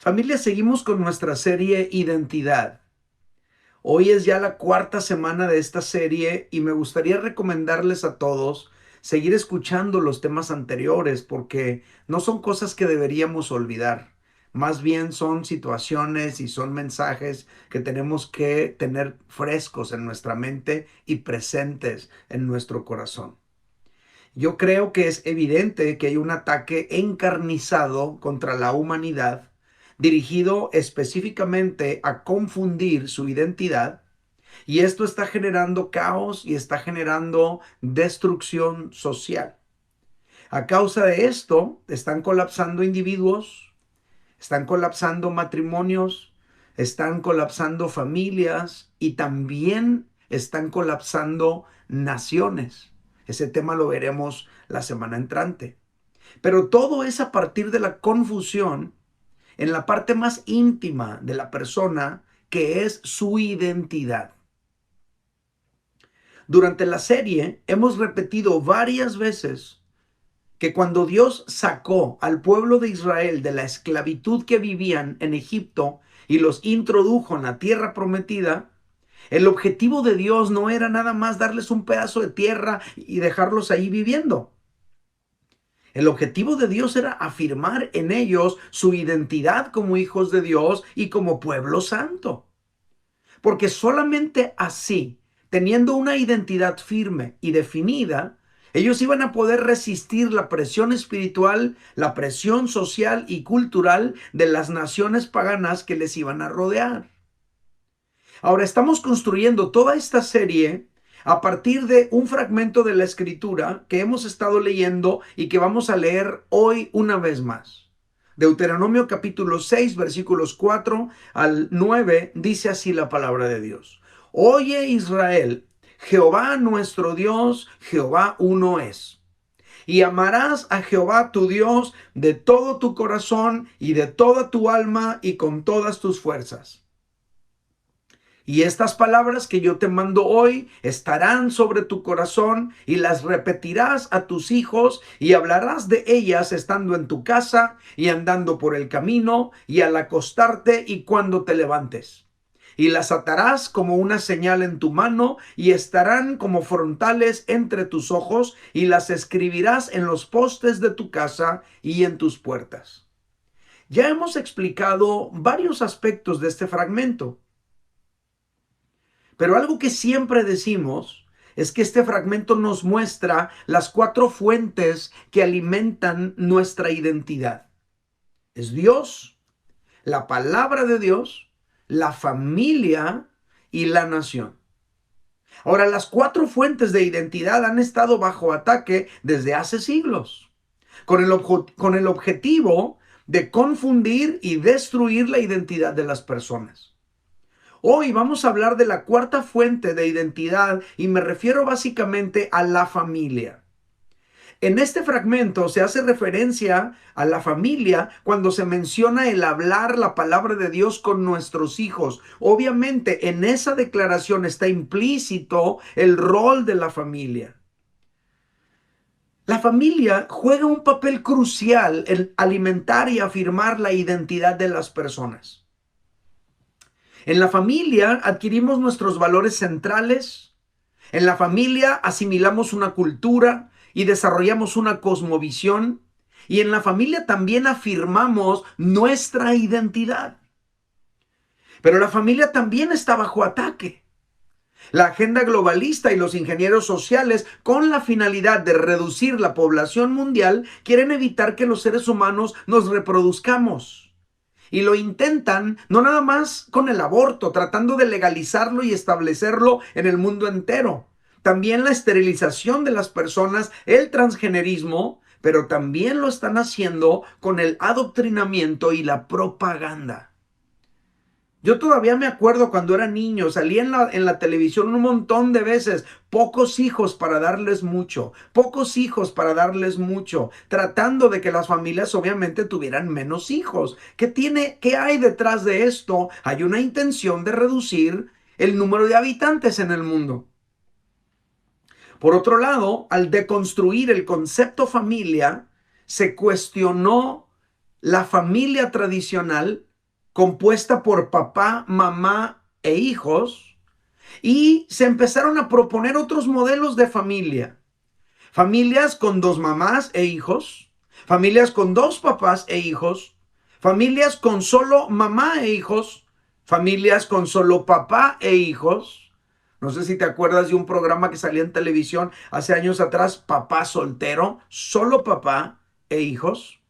Familia, seguimos con nuestra serie Identidad. Hoy es ya la cuarta semana de esta serie y me gustaría recomendarles a todos seguir escuchando los temas anteriores porque no son cosas que deberíamos olvidar. Más bien son situaciones y son mensajes que tenemos que tener frescos en nuestra mente y presentes en nuestro corazón. Yo creo que es evidente que hay un ataque encarnizado contra la humanidad, dirigido específicamente a confundir su identidad, y esto está generando caos y está generando destrucción social. A causa de esto, están colapsando individuos, están colapsando matrimonios, están colapsando familias y también están colapsando naciones. Ese tema lo veremos la semana entrante. Pero todo es a partir de la confusión en la parte más íntima de la persona, que es su identidad. Durante la serie hemos repetido varias veces que cuando Dios sacó al pueblo de Israel de la esclavitud que vivían en Egipto y los introdujo en la tierra prometida, el objetivo de Dios no era nada más darles un pedazo de tierra y dejarlos ahí viviendo. El objetivo de Dios era afirmar en ellos su identidad como hijos de Dios y como pueblo santo. Porque solamente así, teniendo una identidad firme y definida, ellos iban a poder resistir la presión espiritual, la presión social y cultural de las naciones paganas que les iban a rodear. Ahora estamos construyendo toda esta serie a partir de un fragmento de la escritura que hemos estado leyendo y que vamos a leer hoy una vez más. Deuteronomio capítulo 6, versículos 4 al 9, dice así la palabra de Dios. Oye Israel, Jehová nuestro Dios, Jehová uno es. Y amarás a Jehová tu Dios de todo tu corazón y de toda tu alma y con todas tus fuerzas. Y estas palabras que yo te mando hoy estarán sobre tu corazón y las repetirás a tus hijos y hablarás de ellas estando en tu casa y andando por el camino y al acostarte y cuando te levantes. Y las atarás como una señal en tu mano y estarán como frontales entre tus ojos y las escribirás en los postes de tu casa y en tus puertas. Ya hemos explicado varios aspectos de este fragmento. Pero algo que siempre decimos es que este fragmento nos muestra las cuatro fuentes que alimentan nuestra identidad. Es Dios, la palabra de Dios, la familia y la nación. Ahora, las cuatro fuentes de identidad han estado bajo ataque desde hace siglos, con el objetivo de confundir y destruir la identidad de las personas. Hoy vamos a hablar de la cuarta fuente de identidad y me refiero básicamente a la familia. En este fragmento se hace referencia a la familia cuando se menciona el hablar la palabra de Dios con nuestros hijos. Obviamente en esa declaración está implícito el rol de la familia. La familia juega un papel crucial en alimentar y afirmar la identidad de las personas. En la familia adquirimos nuestros valores centrales. En la familia asimilamos una cultura y desarrollamos una cosmovisión. Y en la familia también afirmamos nuestra identidad. Pero la familia también está bajo ataque. La agenda globalista y los ingenieros sociales, con la finalidad de reducir la población mundial, quieren evitar que los seres humanos nos reproduzcamos. Y lo intentan no nada más con el aborto, tratando de legalizarlo y establecerlo en el mundo entero. También la esterilización de las personas, el transgenerismo, pero también lo están haciendo con el adoctrinamiento y la propaganda. Yo todavía me acuerdo cuando era niño, salía en la televisión un montón de veces, pocos hijos para darles mucho, pocos hijos para darles mucho, tratando de que las familias obviamente tuvieran menos hijos. ¿Qué hay detrás de esto? Hay una intención de reducir el número de habitantes en el mundo. Por otro lado, al deconstruir el concepto familia, se cuestionó la familia tradicional compuesta por papá, mamá e hijos, y se empezaron a proponer otros modelos de familia. Familias con dos mamás e hijos, familias con dos papás e hijos, familias con solo mamá e hijos, familias con solo papá e hijos. No sé si te acuerdas de un programa que salía en televisión hace años atrás, Papá Soltero, solo papá e hijos.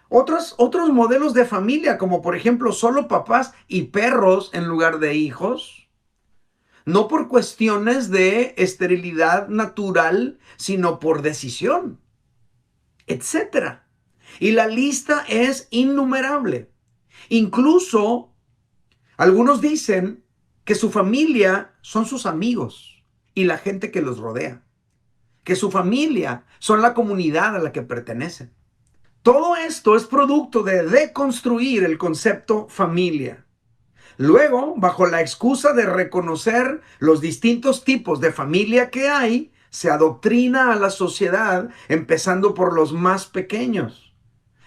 Otros modelos de familia, como por ejemplo solo papás y perros en lugar de hijos. No por cuestiones de esterilidad natural, sino por decisión, etcétera. Y la lista es innumerable. Incluso algunos dicen que su familia son sus amigos y la gente que los rodea, que su familia son la comunidad a la que pertenecen. Todo esto es producto de deconstruir el concepto familia. Luego, bajo la excusa de reconocer los distintos tipos de familia que hay, se adoctrina a la sociedad, empezando por los más pequeños,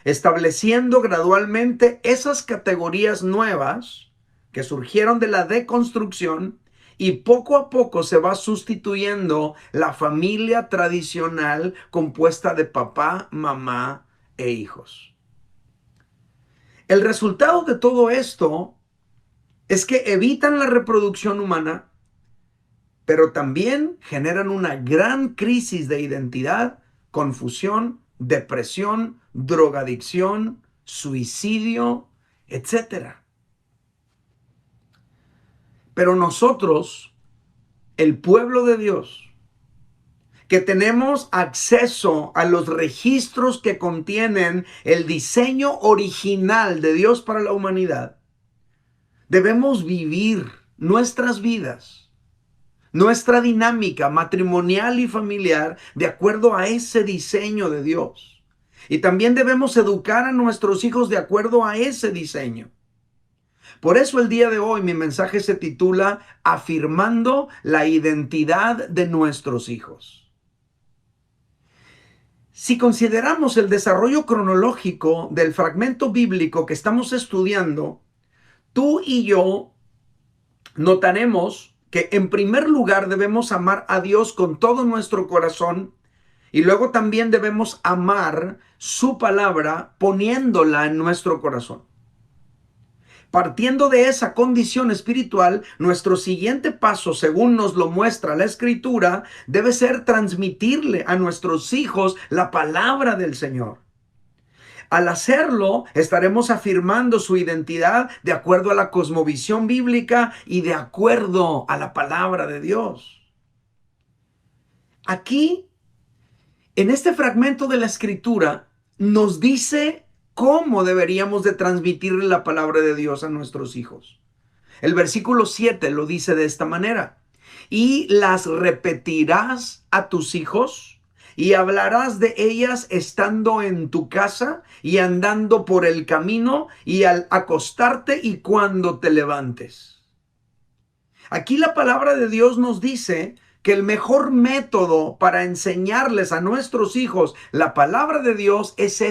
estableciendo gradualmente esas categorías nuevas que surgieron de la deconstrucción, y poco a poco se va sustituyendo la familia tradicional compuesta de papá, mamá e hijos. El resultado de todo esto es que evitan la reproducción humana, pero también generan una gran crisis de identidad, confusión, depresión, drogadicción, suicidio, etcétera. Pero nosotros, el pueblo de Dios, que tenemos acceso a los registros que contienen el diseño original de Dios para la humanidad, debemos vivir nuestras vidas, nuestra dinámica matrimonial y familiar de acuerdo a ese diseño de Dios. Y también debemos educar a nuestros hijos de acuerdo a ese diseño. Por eso el día de hoy mi mensaje se titula Afirmando la identidad de nuestros hijos. Si consideramos el desarrollo cronológico del fragmento bíblico que estamos estudiando, tú y yo notaremos que en primer lugar debemos amar a Dios con todo nuestro corazón, y luego también debemos amar su palabra poniéndola en nuestro corazón. Partiendo de esa condición espiritual, nuestro siguiente paso, según nos lo muestra la Escritura, debe ser transmitirle a nuestros hijos la palabra del Señor. Al hacerlo, estaremos afirmando su identidad de acuerdo a la cosmovisión bíblica y de acuerdo a la palabra de Dios. Aquí, en este fragmento de la Escritura, nos dice cómo deberíamos de transmitirle la palabra de Dios a nuestros hijos. El versículo 7 lo dice de esta manera: y las repetirás a tus hijos, y hablarás de ellas estando en tu casa y andando por el camino y al acostarte y cuando te levantes. Aquí la palabra de Dios nos dice que el mejor método para enseñarles a nuestros hijos la palabra de Dios es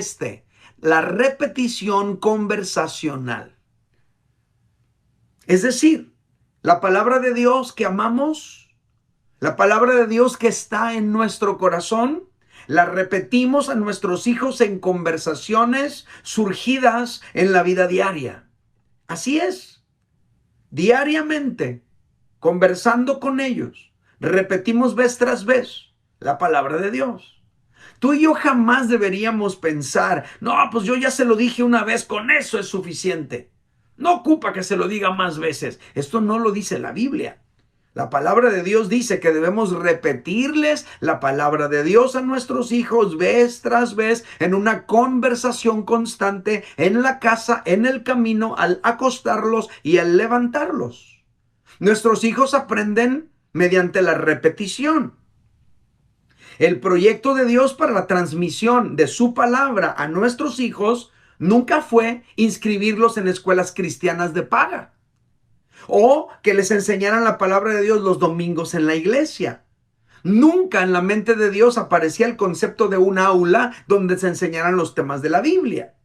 la repetición conversacional. Es decir, la palabra de Dios que amamos, la palabra de Dios que está en nuestro corazón, la repetimos a nuestros hijos en conversaciones surgidas en la vida diaria. Así es, diariamente, conversando con ellos, repetimos vez tras vez la palabra de Dios. Tú y yo jamás deberíamos pensar, no, pues yo ya se lo dije una vez, con eso es suficiente. No ocupa que se lo diga más veces. Esto no lo dice la Biblia. La palabra de Dios dice que debemos repetirles la palabra de Dios a nuestros hijos vez tras vez en una conversación constante en la casa, en el camino, al acostarlos y al levantarlos. Nuestros hijos aprenden mediante la repetición. El proyecto de Dios para la transmisión de su palabra a nuestros hijos nunca fue inscribirlos en escuelas cristianas de paga, o que les enseñaran la palabra de Dios los domingos en la iglesia. Nunca en la mente de Dios aparecía el concepto de un aula donde se enseñaran los temas de la Biblia.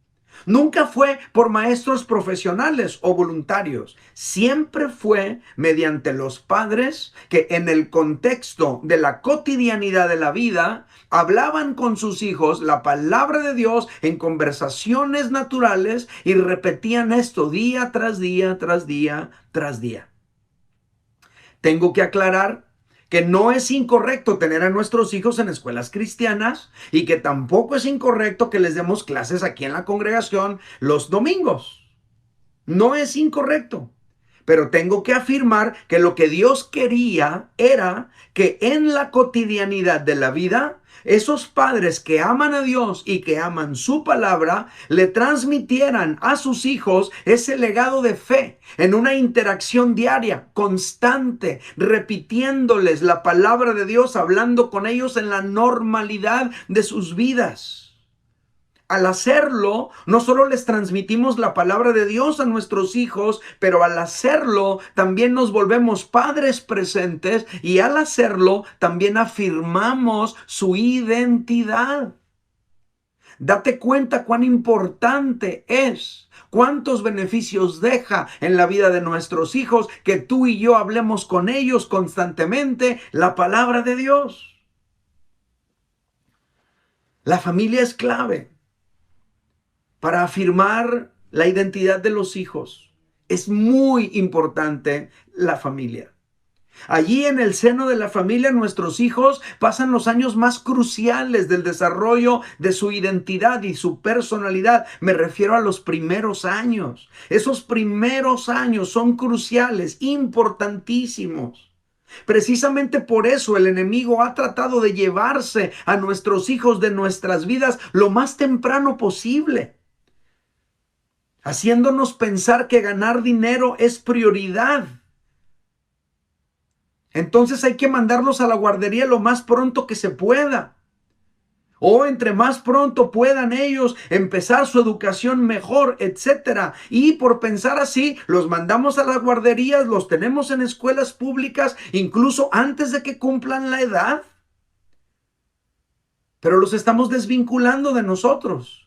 Nunca fue por maestros profesionales o voluntarios. Siempre fue mediante los padres que en el contexto de la cotidianidad de la vida hablaban con sus hijos la palabra de Dios en conversaciones naturales y repetían esto día tras día, tras día, tras día. Tengo que aclarar que no es incorrecto tener a nuestros hijos en escuelas cristianas y que tampoco es incorrecto que les demos clases aquí en la congregación los domingos. No es incorrecto. Pero tengo que afirmar que lo que Dios quería era que en la cotidianidad de la vida, esos padres que aman a Dios y que aman su palabra, le transmitieran a sus hijos ese legado de fe en una interacción diaria, constante, repitiéndoles la palabra de Dios, hablando con ellos en la normalidad de sus vidas. Al hacerlo, no solo les transmitimos la palabra de Dios a nuestros hijos, pero al hacerlo también nos volvemos padres presentes y al hacerlo también afirmamos su identidad. Date cuenta cuán importante es, cuántos beneficios deja en la vida de nuestros hijos que tú y yo hablemos con ellos constantemente la palabra de Dios. La familia es clave para afirmar la identidad de los hijos. Es muy importante la familia. Allí en el seno de la familia, nuestros hijos pasan los años más cruciales del desarrollo de su identidad y su personalidad. Me refiero a los primeros años. Esos primeros años son cruciales, importantísimos. Precisamente por eso el enemigo ha tratado de llevarse a nuestros hijos de nuestras vidas lo más temprano posible, haciéndonos pensar que ganar dinero es prioridad. Entonces hay que mandarlos a la guardería lo más pronto que se pueda. O entre más pronto puedan ellos empezar su educación mejor, etcétera. Y por pensar así, los mandamos a las guarderías, los tenemos en escuelas públicas, incluso antes de que cumplan la edad. Pero los estamos desvinculando de nosotros.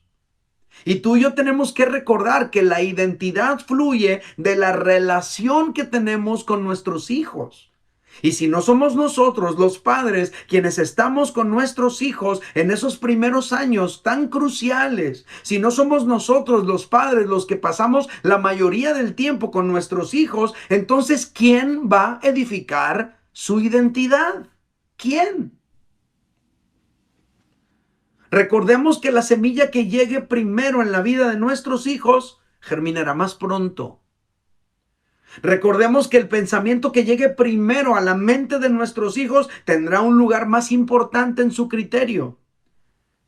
Y tú y yo tenemos que recordar que la identidad fluye de la relación que tenemos con nuestros hijos. Y si no somos nosotros los padres quienes estamos con nuestros hijos en esos primeros años tan cruciales, si no somos nosotros los padres los que pasamos la mayoría del tiempo con nuestros hijos, entonces ¿quién va a edificar su identidad? ¿Quién? Recordemos que la semilla que llegue primero en la vida de nuestros hijos germinará más pronto. Recordemos que el pensamiento que llegue primero a la mente de nuestros hijos tendrá un lugar más importante en su criterio.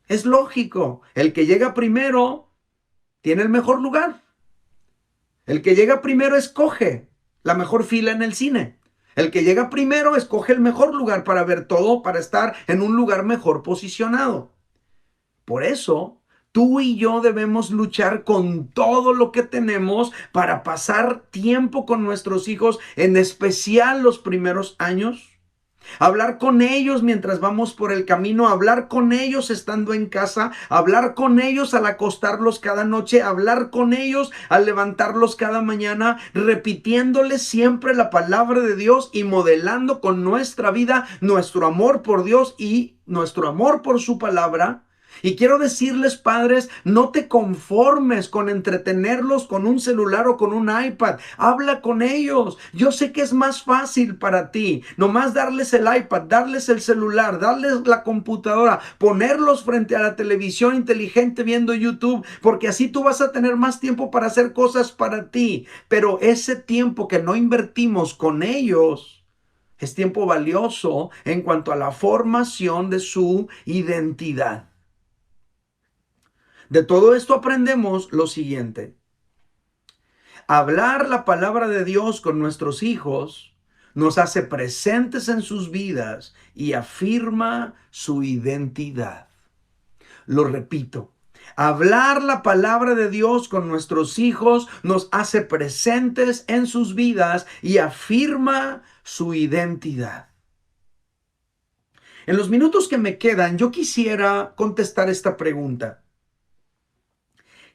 Es lógico, el que llega primero tiene el mejor lugar. El que llega primero escoge la mejor fila en el cine. El que llega primero escoge el mejor lugar para ver todo, para estar en un lugar mejor posicionado. Por eso, tú y yo debemos luchar con todo lo que tenemos para pasar tiempo con nuestros hijos, en especial los primeros años. Hablar con ellos mientras vamos por el camino, hablar con ellos estando en casa, hablar con ellos al acostarlos cada noche, hablar con ellos al levantarlos cada mañana, repitiéndoles siempre la palabra de Dios y modelando con nuestra vida nuestro amor por Dios y nuestro amor por su palabra. Y quiero decirles, padres, no te conformes con entretenerlos con un celular o con un iPad. Habla con ellos. Yo sé que es más fácil para ti nomás darles el iPad, darles el celular, darles la computadora, ponerlos frente a la televisión inteligente viendo YouTube, porque así tú vas a tener más tiempo para hacer cosas para ti. Pero ese tiempo que no invertimos con ellos es tiempo valioso en cuanto a la formación de su identidad. De todo esto aprendemos lo siguiente. Hablar la palabra de Dios con nuestros hijos nos hace presentes en sus vidas y afirma su identidad. Lo repito. Hablar la palabra de Dios con nuestros hijos nos hace presentes en sus vidas y afirma su identidad. En los minutos que me quedan, yo quisiera contestar esta pregunta.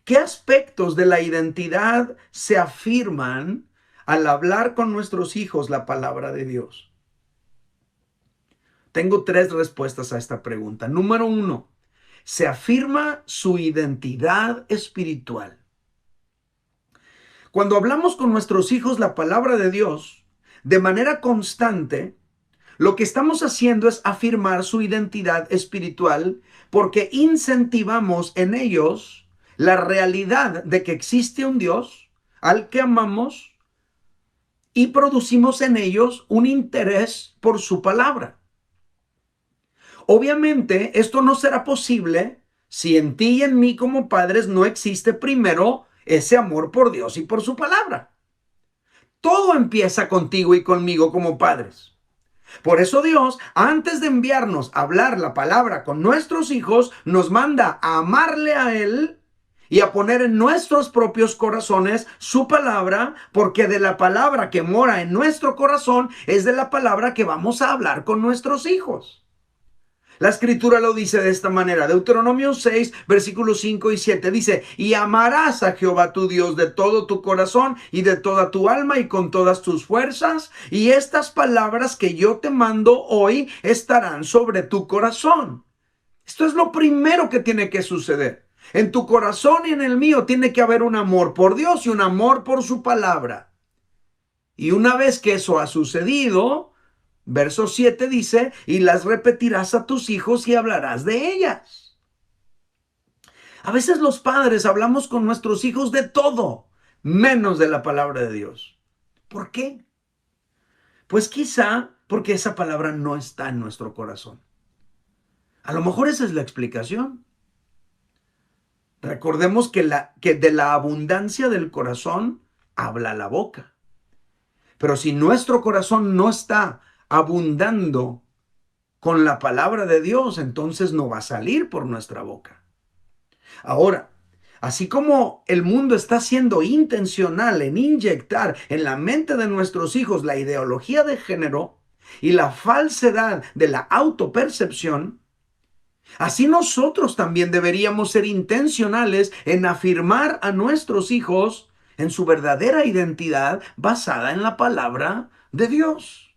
¿Qué aspectos de la identidad se afirman al hablar con nuestros hijos la palabra de Dios? Tengo tres respuestas a esta pregunta. Número uno, se afirma su identidad espiritual. Cuando hablamos con nuestros hijos la palabra de Dios de manera constante, lo que estamos haciendo es afirmar su identidad espiritual porque incentivamos en ellos la realidad de que existe un Dios al que amamos y producimos en ellos un interés por su palabra. Obviamente, esto no será posible si en ti y en mí como padres no existe primero ese amor por Dios y por su palabra. Todo empieza contigo y conmigo como padres. Por eso Dios, antes de enviarnos a hablar la palabra con nuestros hijos, nos manda a amarle a Él y a poner en nuestros propios corazones su palabra, porque de la palabra que mora en nuestro corazón es de la palabra que vamos a hablar con nuestros hijos. La escritura lo dice de esta manera. Deuteronomio 6, versículos 5 y 7 dice: y amarás a Jehová tu Dios de todo tu corazón y de toda tu alma y con todas tus fuerzas. Y estas palabras que yo te mando hoy estarán sobre tu corazón. Esto es lo primero que tiene que suceder. En tu corazón y en el mío tiene que haber un amor por Dios y un amor por su palabra. Y una vez que eso ha sucedido, verso 7 dice: y las repetirás a tus hijos y hablarás de ellas. A veces los padres hablamos con nuestros hijos de todo, menos de la palabra de Dios. ¿Por qué? Pues quizá porque esa palabra no está en nuestro corazón. A lo mejor esa es la explicación. Recordemos que de la abundancia del corazón habla la boca. Pero si nuestro corazón no está abundando con la palabra de Dios, entonces no va a salir por nuestra boca. Ahora, así como el mundo está siendo intencional en inyectar en la mente de nuestros hijos la ideología de género y la falsedad de la autopercepción, así nosotros también deberíamos ser intencionales en afirmar a nuestros hijos en su verdadera identidad basada en la palabra de Dios.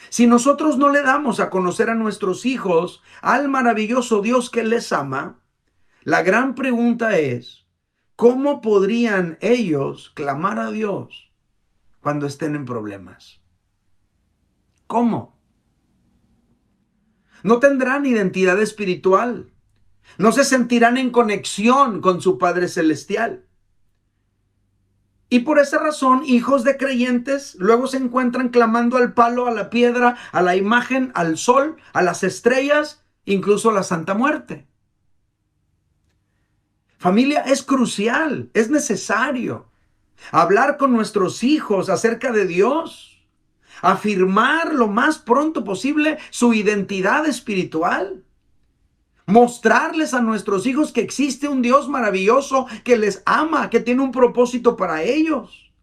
Si nosotros no le damos a conocer a nuestros hijos al maravilloso Dios que les ama, la gran pregunta es: ¿cómo podrían ellos clamar a Dios cuando estén en problemas? ¿Cómo? No tendrán identidad espiritual. No se sentirán en conexión con su Padre Celestial. Y por esa razón, hijos de creyentes luego se encuentran clamando al palo, a la piedra, a la imagen, al sol, a las estrellas, incluso a la Santa Muerte. Familia, es crucial, es necesario hablar con nuestros hijos acerca de Dios, afirmar lo más pronto posible su identidad espiritual. Mostrarles a nuestros hijos que existe un Dios maravilloso que les ama, que tiene un propósito para ellos.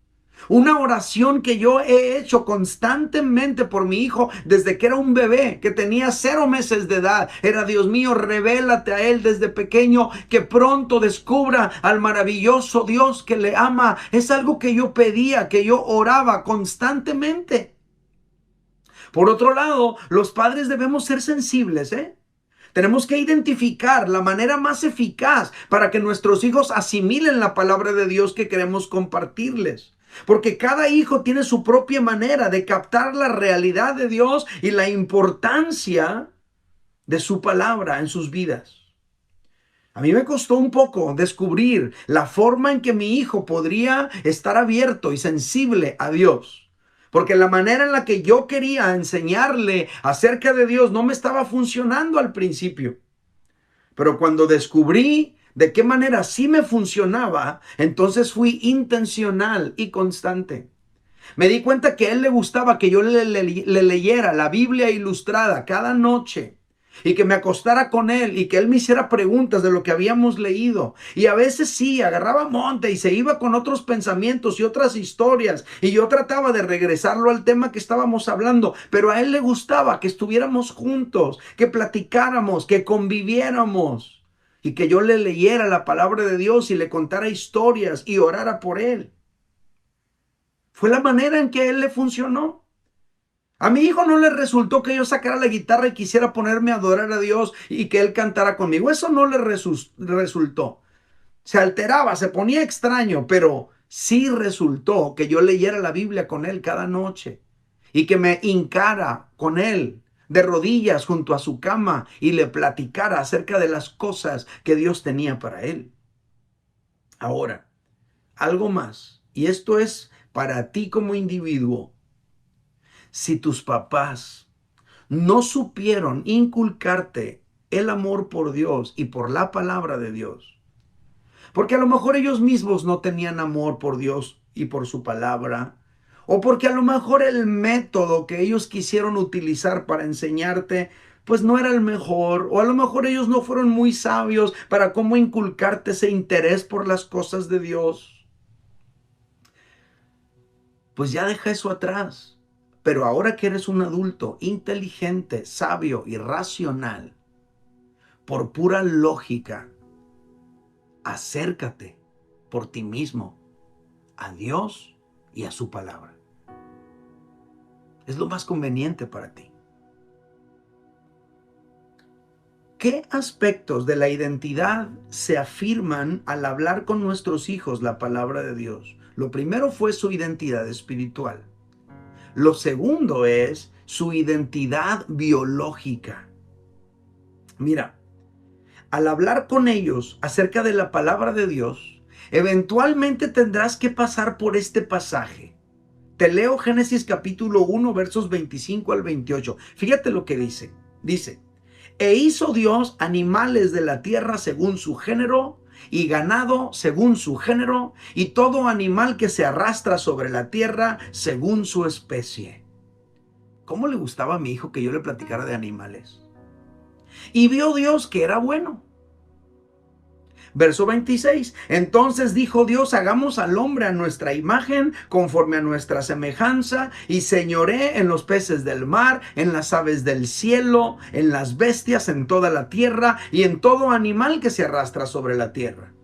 Una oración que yo he hecho constantemente por mi hijo desde que era un bebé, que tenía 0 meses de edad, era: Dios mío, revélate a él desde pequeño, que pronto descubra al maravilloso Dios que le ama. Es algo que yo pedía, que yo oraba constantemente. Por otro lado, los padres debemos ser sensibles, Tenemos que identificar la manera más eficaz para que nuestros hijos asimilen la palabra de Dios que queremos compartirles. Porque cada hijo tiene su propia manera de captar la realidad de Dios y la importancia de su palabra en sus vidas. A mí me costó un poco descubrir la forma en que mi hijo podría estar abierto y sensible a Dios. Porque la manera en la que yo quería enseñarle acerca de Dios no me estaba funcionando al principio. Pero cuando descubrí de qué manera sí me funcionaba, entonces fui intencional y constante. Me di cuenta que a él le gustaba que yo le leyera la Biblia ilustrada cada noche. Y que me acostara con él y que él me hiciera preguntas de lo que habíamos leído. Y a veces sí, agarraba monte y se iba con otros pensamientos y otras historias. Y yo trataba de regresarlo al tema que estábamos hablando. Pero a él le gustaba que estuviéramos juntos, que platicáramos, que conviviéramos. y que yo le leyera la palabra de Dios y le contara historias y orara por él. Fue la manera en que a él le funcionó. A mi hijo no le resultó que yo sacara la guitarra y quisiera ponerme a adorar a Dios y que él cantara conmigo. Eso no le resultó. Se alteraba, se ponía extraño, pero sí resultó que yo leyera la Biblia con él cada noche y que me hincara con él de rodillas junto a su cama y le platicara acerca de las cosas que Dios tenía para él. Ahora, algo más, y esto es para ti como individuo. Si tus papás no supieron inculcarte el amor por Dios y por la palabra de Dios, porque a lo mejor ellos mismos no tenían amor por Dios y por su palabra, o porque a lo mejor el método que ellos quisieron utilizar para enseñarte pues no era el mejor, o a lo mejor ellos no fueron muy sabios para cómo inculcarte ese interés por las cosas de Dios, pues ya deja eso atrás. Pero ahora que eres un adulto inteligente, sabio y racional, por pura lógica, acércate por ti mismo a Dios y a su palabra. Es lo más conveniente para ti. ¿Qué aspectos de la identidad se afirman al hablar con nuestros hijos la palabra de Dios? Lo primero fue su identidad espiritual. Lo segundo es su identidad biológica. Mira, al hablar con ellos acerca de la palabra de Dios, eventualmente tendrás que pasar por este pasaje. Te leo Génesis capítulo 1, versos 25 al 28. Fíjate lo que dice. Dice, e hizo Dios animales de la tierra según su género, y ganado según su género, y todo animal que se arrastra sobre la tierra según su especie. ¿Cómo le gustaba a mi hijo que yo le platicara de animales? Y vio Dios que era bueno. Verso 26. Entonces dijo Dios, hagamos al hombre a nuestra imagen, conforme a nuestra semejanza, y señoré en los peces del mar, en las aves del cielo, en las bestias, en toda la tierra, y en todo animal que se arrastra sobre la tierra.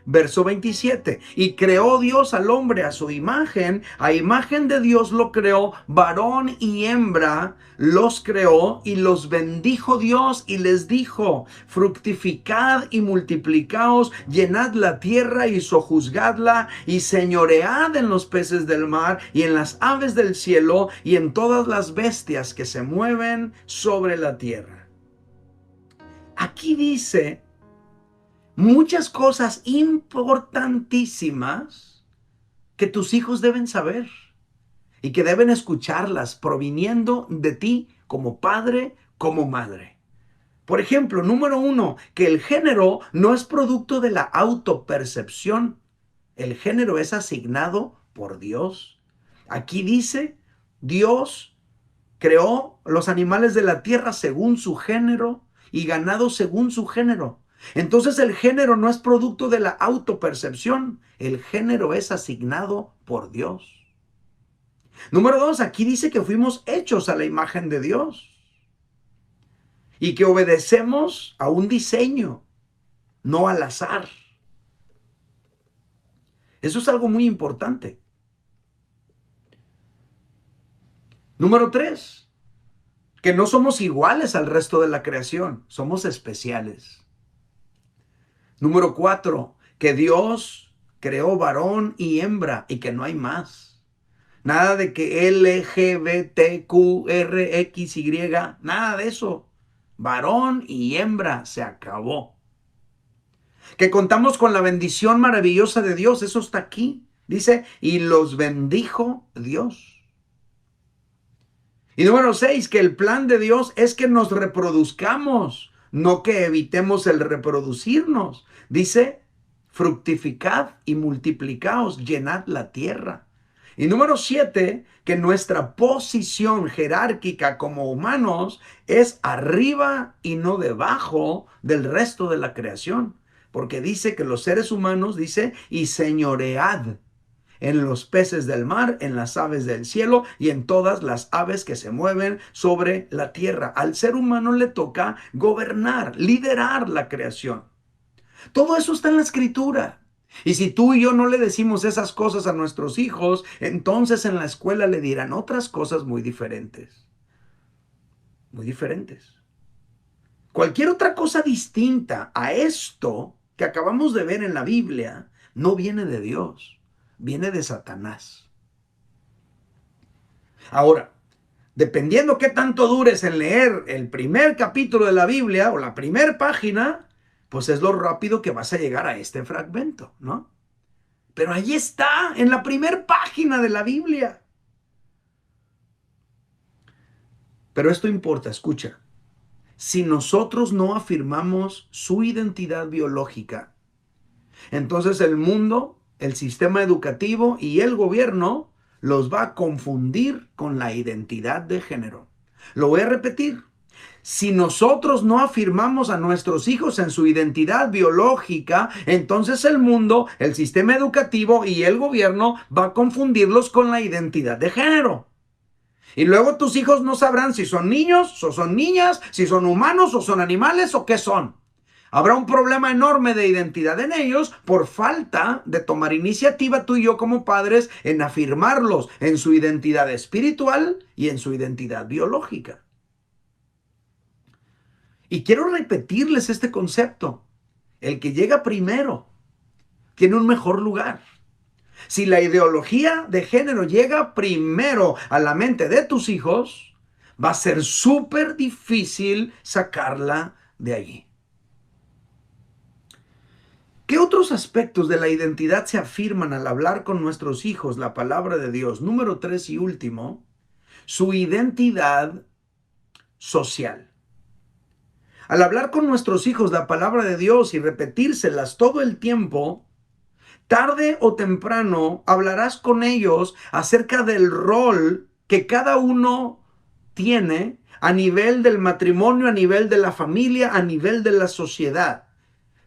Verso 27, y creó Dios al hombre a su imagen, a imagen de Dios lo creó, varón y hembra los creó, y los bendijo Dios y les dijo, fructificad y multiplicaos, llenad la tierra y sojuzgadla, y señoread en los peces del mar, y en las aves del cielo, y en todas las bestias que se mueven sobre la tierra. Aquí dice muchas cosas importantísimas que tus hijos deben saber y que deben escucharlas proviniendo de ti como padre, como madre. Por ejemplo, número 1, que el género no es producto de la autopercepción. El género es asignado por Dios. Aquí dice, Dios creó los animales de la tierra según su género y ganado según su género. Entonces el género no es producto de la autopercepción, el género es asignado por Dios. Número 2, aquí dice que fuimos hechos a la imagen de Dios y que obedecemos a un diseño, no al azar. Eso es algo muy importante. Número 3, que no somos iguales al resto de la creación, somos especiales. Número 4, que Dios creó varón y hembra y que no hay más. Nada de que LGBTQRXY, nada de eso. Varón y hembra, se acabó. Que contamos con la bendición maravillosa de Dios, eso está aquí. Dice, y los bendijo Dios. Y número 6, que el plan de Dios es que nos reproduzcamos, no que evitemos el reproducirnos. Dice, fructificad y multiplicaos, llenad la tierra. Y número 7, que nuestra posición jerárquica como humanos es arriba y no debajo del resto de la creación. Porque dice que los seres humanos, dice, y señoread en los peces del mar, en las aves del cielo y en todas las aves que se mueven sobre la tierra. Al ser humano le toca gobernar, liderar la creación. Todo eso está en la Escritura. Y si tú y yo no le decimos esas cosas a nuestros hijos, entonces en la escuela le dirán otras cosas muy diferentes. Muy diferentes. Cualquier otra cosa distinta a esto que acabamos de ver en la Biblia no viene de Dios, viene de Satanás. Ahora, dependiendo qué tanto dures en leer el primer capítulo de la Biblia o la primera página, pues es lo rápido que vas a llegar a este fragmento, ¿no? Pero ahí está, en la primera página de la Biblia. Pero esto importa, escucha. Si nosotros no afirmamos su identidad biológica, entonces el mundo, el sistema educativo y el gobierno los va a confundir con la identidad de género. Lo voy a repetir. Si nosotros no afirmamos a nuestros hijos en su identidad biológica, entonces el mundo, el sistema educativo y el gobierno va a confundirlos con la identidad de género. Y luego tus hijos no sabrán si son niños o son niñas, si son humanos o son animales o qué son. Habrá un problema enorme de identidad en ellos por falta de tomar iniciativa tú y yo como padres en afirmarlos en su identidad espiritual y en su identidad biológica. Y quiero repetirles este concepto. El que llega primero tiene un mejor lugar. Si la ideología de género llega primero a la mente de tus hijos, va a ser súper difícil sacarla de allí. ¿Qué otros aspectos de la identidad se afirman al hablar con nuestros hijos la palabra de Dios? Número 3 y último, su identidad social. Al hablar con nuestros hijos la palabra de Dios y repetírselas todo el tiempo, tarde o temprano hablarás con ellos acerca del rol que cada uno tiene a nivel del matrimonio, a nivel de la familia, a nivel de la sociedad.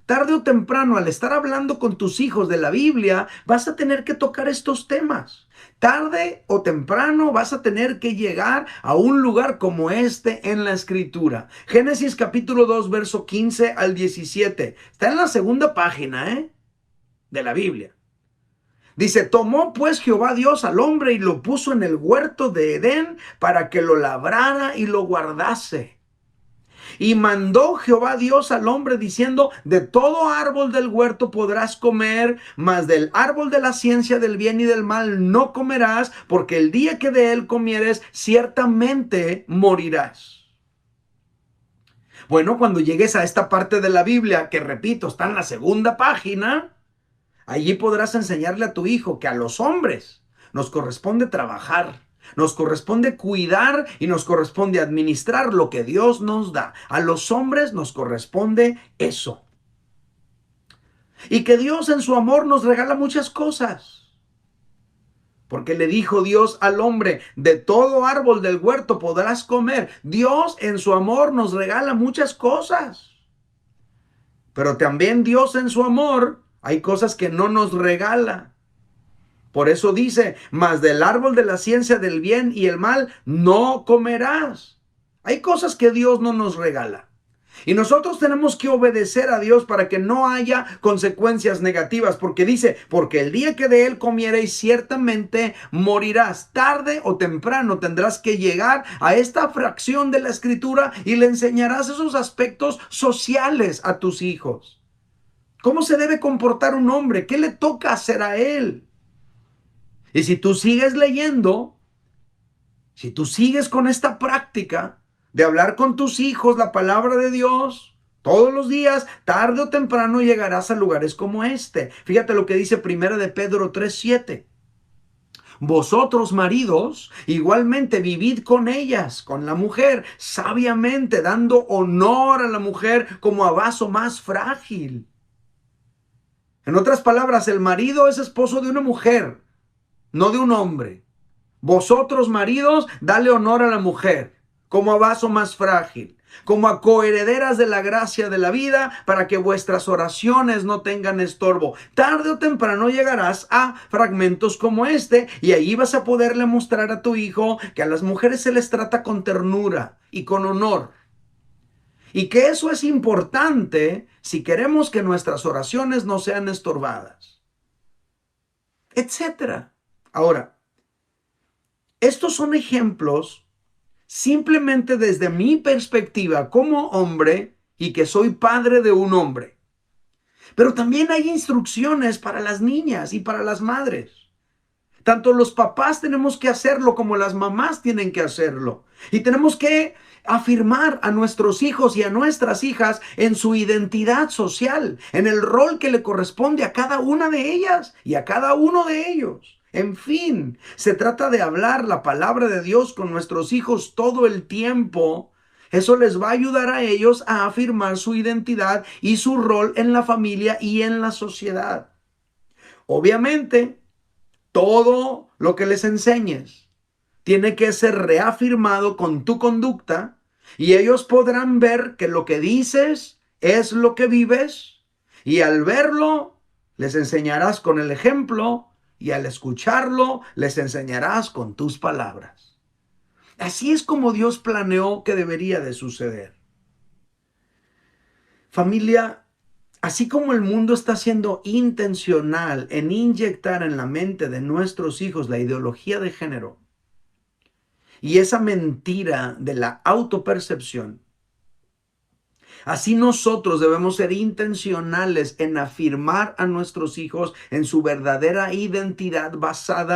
Tarde o temprano, al estar hablando con tus hijos de la Biblia, vas a tener que tocar estos temas. Tarde o temprano vas a tener que llegar a un lugar como este en la Escritura. Génesis capítulo 2, verso 15 al 17. Está en la segunda página, de la Biblia. Dice, tomó pues Jehová Dios al hombre y lo puso en el huerto de Edén para que lo labrara y lo guardase. Y mandó Jehová Dios al hombre diciendo, de todo árbol del huerto podrás comer, mas del árbol de la ciencia del bien y del mal no comerás, porque el día que de él comieres, ciertamente morirás. Bueno, cuando llegues a esta parte de la Biblia, que repito, está en la segunda página, allí podrás enseñarle a tu hijo que a los hombres nos corresponde trabajar, nos corresponde cuidar y nos corresponde administrar lo que Dios nos da. A los hombres nos corresponde eso. Y que Dios en su amor nos regala muchas cosas. Porque le dijo Dios al hombre, de todo árbol del huerto podrás comer. Dios en su amor nos regala muchas cosas. Pero también Dios en su amor hay cosas que no nos regala. Por eso dice, mas del árbol de la ciencia del bien y el mal no comerás. Hay cosas que Dios no nos regala. Y nosotros tenemos que obedecer a Dios para que no haya consecuencias negativas. Porque dice, porque el día que de él comiereis ciertamente morirás. Tarde o temprano tendrás que llegar a esta fracción de la Escritura y le enseñarás esos aspectos sociales a tus hijos. ¿Cómo se debe comportar un hombre? ¿Qué le toca hacer a él? Y si tú sigues leyendo, si tú sigues con esta práctica de hablar con tus hijos la palabra de Dios todos los días, tarde o temprano llegarás a lugares como este. Fíjate lo que dice 1 de Pedro 3:7. Vosotros, maridos, igualmente vivid con ellas, con la mujer, sabiamente, dando honor a la mujer como a vaso más frágil. En otras palabras, el marido es esposo de una mujer, no de un hombre. Vosotros, maridos, dale honor a la mujer, como a vaso más frágil, como a coherederas de la gracia de la vida, para que vuestras oraciones no tengan estorbo. Tarde o temprano llegarás a fragmentos como este, y allí vas a poderle mostrar a tu hijo que a las mujeres se les trata con ternura y con honor. Y que eso es importante si queremos que nuestras oraciones no sean estorbadas, etcétera. Ahora, estos son ejemplos simplemente desde mi perspectiva como hombre y que soy padre de un hombre. Pero también hay instrucciones para las niñas y para las madres. Tanto los papás tenemos que hacerlo como las mamás tienen que hacerlo. Y tenemos que afirmar a nuestros hijos y a nuestras hijas en su identidad social, en el rol que le corresponde a cada una de ellas y a cada uno de ellos. En fin, se trata de hablar la palabra de Dios con nuestros hijos todo el tiempo. Eso les va a ayudar a ellos a afirmar su identidad y su rol en la familia y en la sociedad. Obviamente, todo lo que les enseñes tiene que ser reafirmado con tu conducta y ellos podrán ver que lo que dices es lo que vives y al verlo les enseñarás con el ejemplo y al escucharlo les enseñarás con tus palabras. Así es como Dios planeó que debería de suceder. Familia, así como el mundo está siendo intencional en inyectar en la mente de nuestros hijos la ideología de género y esa mentira de la autopercepción, así nosotros debemos ser intencionales en afirmar a nuestros hijos en su verdadera identidad basada